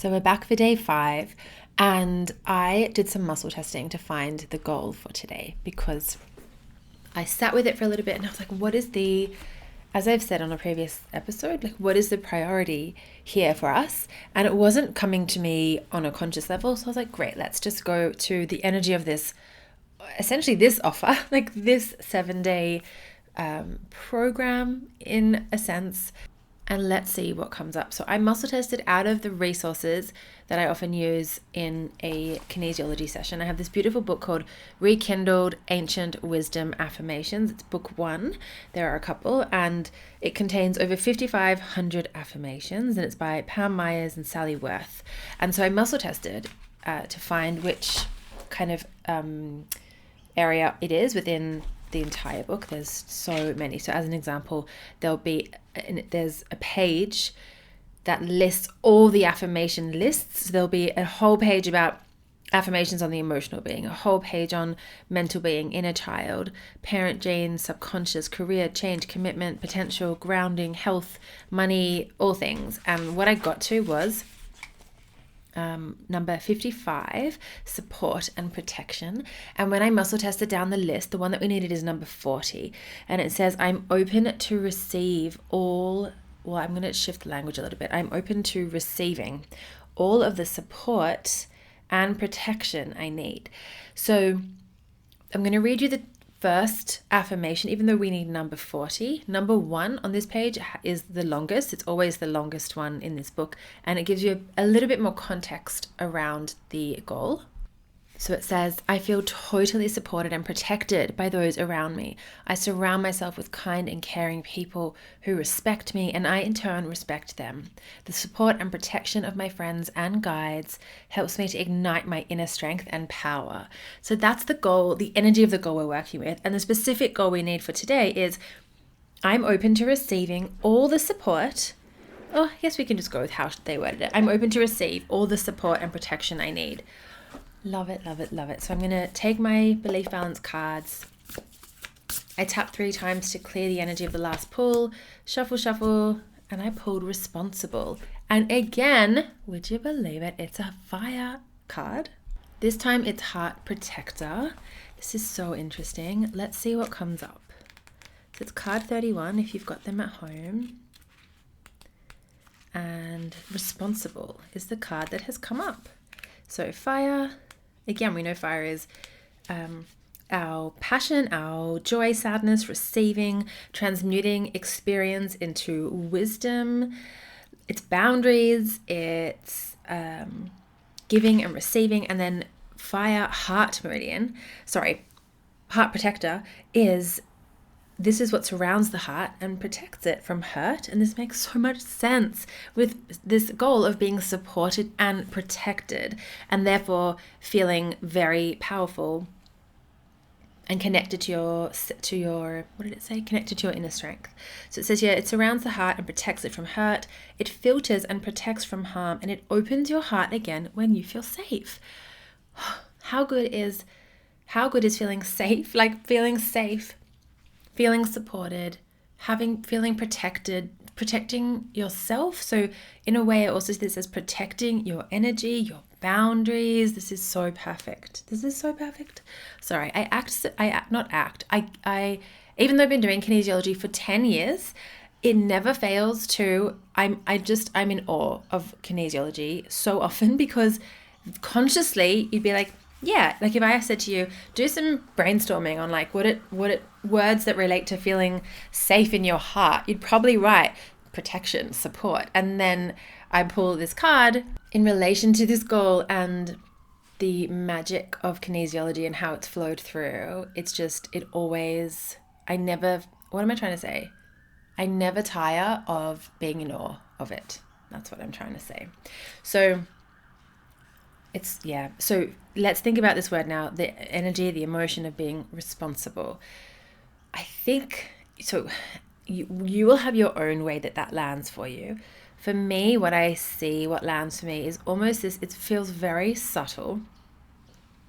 So we're back for day 5, and I did some muscle testing to find the goal for today because I sat with it for a little bit and I was like, what is as I've said on a previous episode, like what is the priority here for us? And it wasn't coming to me on a conscious level. So I was like, great, let's just go to the energy of this, essentially this offer, like this 7-day program in a sense, and let's see what comes up. So I muscle tested out of the resources that I often use in a kinesiology session. I have this beautiful book called Rekindled Ancient Wisdom Affirmations. It's book 1. There are a couple, and it contains over 5,500 affirmations, and it's by Pam Myers and Sally Worth. And so I muscle tested to find which kind of area it is within the entire book. There's so many. So as an example, there's a page that lists all the affirmation lists. So there'll be a whole page about affirmations on the emotional being, a whole page on mental being, inner child, parent genes, subconscious, career, change, commitment, potential, grounding, health, money, all things. And what I got to was number 55, support and protection. And when I muscle tested down the list, the one that we needed is number 40. And it says, I'm open to receive I'm going to shift the language a little bit. I'm open to receiving all of the support and protection I need. So I'm going to read you the first affirmation, even though we need number 40. Number 1 on this page is the longest. It's always the longest one in this book, and it gives you a little bit more context around the goal. So it says, I feel totally supported and protected by those around me. I surround myself with kind and caring people who respect me, and I in turn respect them. The support and protection of my friends and guides helps me to ignite my inner strength and power. So that's the goal, the energy of the goal we're working with. And the specific goal we need for today is, I'm open to receiving all the support. Oh, I guess we can just go with how they worded it. I'm open to receive all the support and protection I need. Love it, love it, love it. So I'm going to take my belief balance cards. I tap 3 times to clear the energy of the last pull. Shuffle, shuffle. And I pulled responsible. And again, would you believe it? It's a fire card. This time it's heart protector. This is so interesting. Let's see what comes up. So it's card 31 if you've got them at home. And responsible is the card that has come up. So fire. Again, we know fire is our passion, our joy, sadness, receiving, transmuting experience into wisdom. It's boundaries, it's giving and receiving. And then heart protector this is what surrounds the heart and protects it from hurt. And this makes so much sense with this goal of being supported and protected, and therefore feeling very powerful and connected to your what did it say? Connected to your inner strength. So it says here, it surrounds the heart and protects it from hurt. It filters and protects from harm, and it opens your heart again when you feel safe. How good is feeling safe? Like feeling safe, feeling supported, feeling protected, protecting yourself. So in a way, it also says protecting your energy, your boundaries. This is so perfect. Sorry, I even though I've been doing kinesiology for 10 years, it never fails to, I'm in awe of kinesiology so often, because consciously you'd be like, yeah, like if I said to you, do some brainstorming on like what words that relate to feeling safe in your heart, you'd probably write protection, support. And then I pull this card in relation to this goal and the magic of kinesiology and how it's flowed through. It's just, what am I trying to say? I never tire of being in awe of it. That's what I'm trying to say. So so let's think about this word now, the energy, the emotion of being responsible. I think, so you will have your own way that lands for you. For me, what lands for me is almost this, it feels very subtle.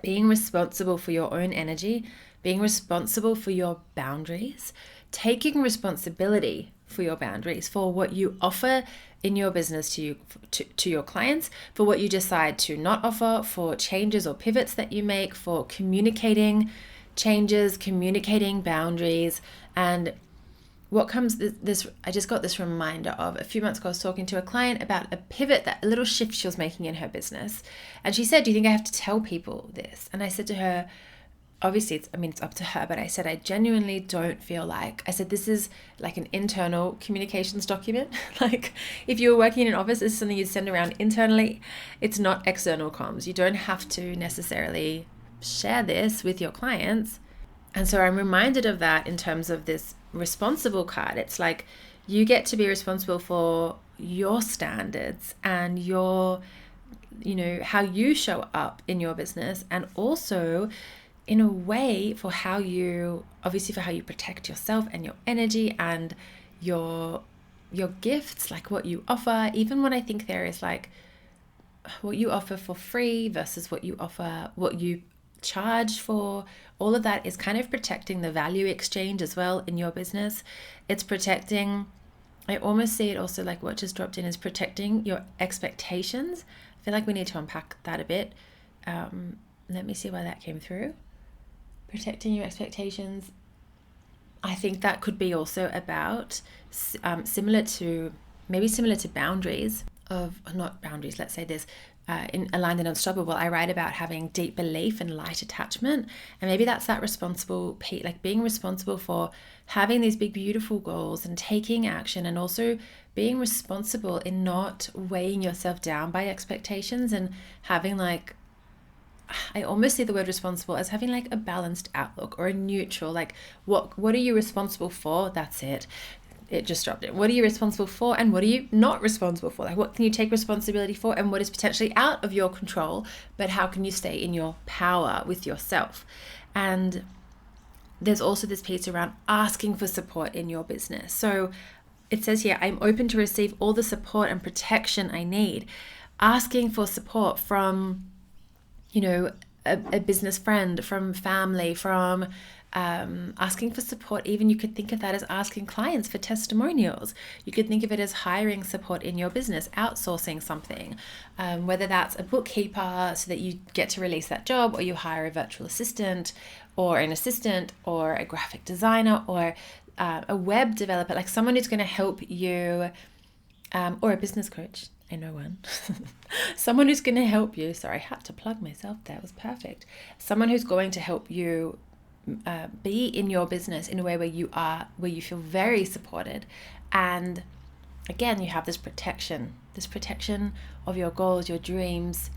Being responsible for your own energy, being responsible for your boundaries, taking responsibility for your boundaries, for what you offer in your business to your clients, for what you decide to not offer, for changes or pivots that you make, for communicating changes, communicating boundaries. And what comes this, I just got this reminder of a few months ago. I was talking to a client about a pivot, that a little shift she was making in her business. And she said, do you think I have to tell people this? And I said to her, obviously it's up to her, but I said, I genuinely don't feel like, I said, this is like an internal communications document. Like if you were working in an office, this is something you send around internally. It's not external comms. You don't have to necessarily share this with your clients. And so I'm reminded of that in terms of this responsible card. It's like you get to be responsible for your standards and your, how you show up in your business, and also in a way for how you protect yourself and your energy and your gifts, like what you offer. Even when I think there is like what you offer for free versus what you charge for, all of that is kind of protecting the value exchange as well in your business. It's protecting, I almost see it also like what just dropped in is protecting your expectations. I feel like we need to unpack that a bit. Let me see why that came through. Protecting your expectations. I think that could be also about similar to boundaries not boundaries. Let's say this. In Aligned and Unstoppable, I write about having deep belief and light attachment. And maybe that's that responsible, like being responsible for having these big, beautiful goals and taking action, and also being responsible in not weighing yourself down by expectations, and having like, I almost see the word responsible as having like a balanced outlook or a neutral, like what are you responsible for? That's it. It just dropped it. What are you responsible for, and what are you not responsible for? Like what can you take responsibility for, and what is potentially out of your control, but how can you stay in your power with yourself? And there's also this piece around asking for support in your business. So it says here, I'm open to receive all the support and protection I need. Asking for support from, a business friend, from family, from asking for support. Even you could think of that as asking clients for testimonials. You could think of it as hiring support in your business, outsourcing something, whether that's a bookkeeper so that you get to release that job, or you hire a virtual assistant or an assistant or a graphic designer or a web developer, like someone who's going to help you, or a business coach. I know one. Someone who's going to help you. Sorry, I had to plug myself there. It was perfect. Someone who's going to help you be in your business in a way where you feel very supported. And again, you have this protection of your goals, your dreams,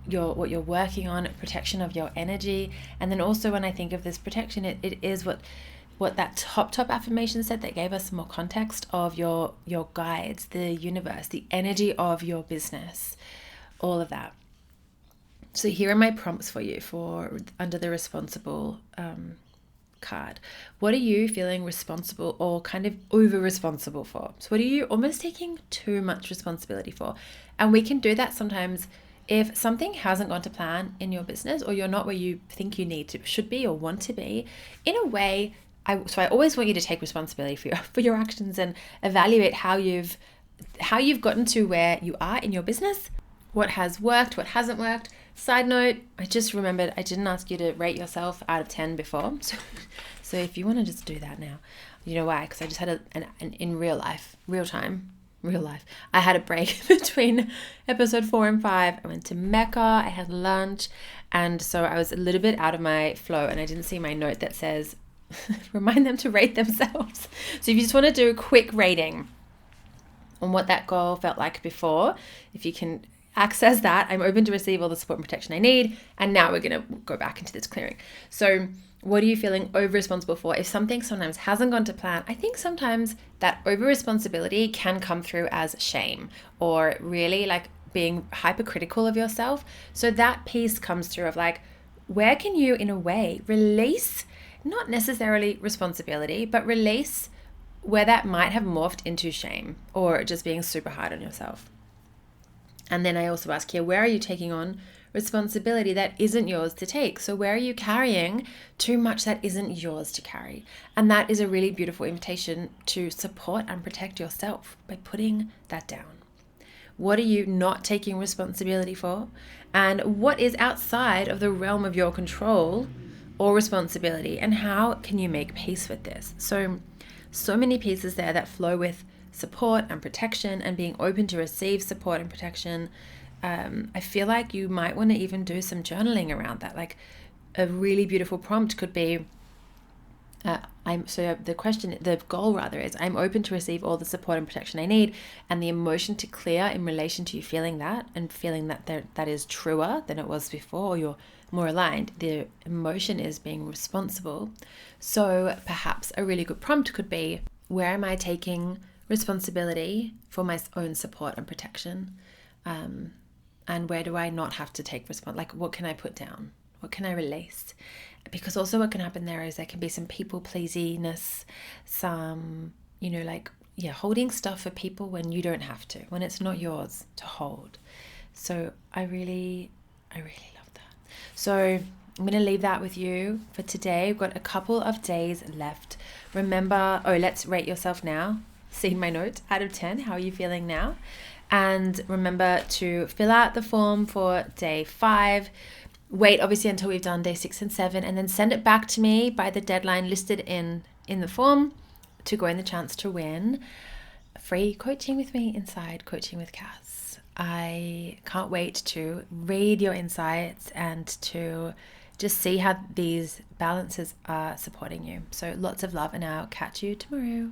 what you're working on, protection of your energy. And then also when I think of this protection, it is what that top affirmation said, that gave us more context of your guides, the universe, the energy of your business, all of that. So here are my prompts for you for under the responsible card. What are you feeling responsible or kind of over responsible for? So what are you almost taking too much responsibility for? And we can do that sometimes if something hasn't gone to plan in your business, or you're not where you think you should be or want to be. In a way, so I always want you to take responsibility for your actions and evaluate how you've gotten to where you are in your business, what has worked, what hasn't worked. Side note, I just remembered I didn't ask you to rate yourself out of 10 before. So if you want to just do that now, you know why? Because I just had in real life, I had a break between episode 4 and 5. I went to Mecca, I had lunch, and so I was a little bit out of my flow, and I didn't see my note that says, remind them to rate themselves. So if you just want to do a quick rating on what that goal felt like before, if you can access that, I'm open to receive all the support and protection I need. And now we're going to go back into this clearing. So what are you feeling over responsible for? If something sometimes hasn't gone to plan, I think sometimes that over responsibility can come through as shame, or really like being hypercritical of yourself. So that piece comes through of like, where can you in a way release, not necessarily responsibility, but release where that might have morphed into shame or just being super hard on yourself. And then I also ask here, where are you taking on responsibility that isn't yours to take. So where are you carrying too much that isn't yours to carry? And that is a really beautiful invitation to support and protect yourself by putting that down. What are you not taking responsibility for? And what is outside of the realm of your control or responsibility? And how can you make peace with this? So many pieces there that flow with support and protection and being open to receive support and protection. I feel like you might want to even do some journaling around that. Like a really beautiful prompt could be, the goal rather is, I'm open to receive all the support and protection I need, and the emotion to clear in relation to you feeling that and feeling that that is truer than it was before, or you're more aligned. The emotion is being responsible. So perhaps a really good prompt could be, where am I taking responsibility for my own support and protection? And where do I not have to take like what can I put down? What can I release? Because also what can happen there is there can be some people pleasiness, some, holding stuff for people when you don't have to, when it's not yours to hold. So I really love that. So I'm going to leave that with you for today. We've got a couple of days left. Remember, let's rate yourself now. See my note, out of 10, how are you feeling now? And remember to fill out the form for day 5. Wait obviously until we've done day 6 and 7, and then send it back to me by the deadline listed in the form to go in the chance to win free coaching with me inside Coaching with Cass. I can't wait to read your insights and to just see how these balances are supporting you. So lots of love, and I'll catch you tomorrow.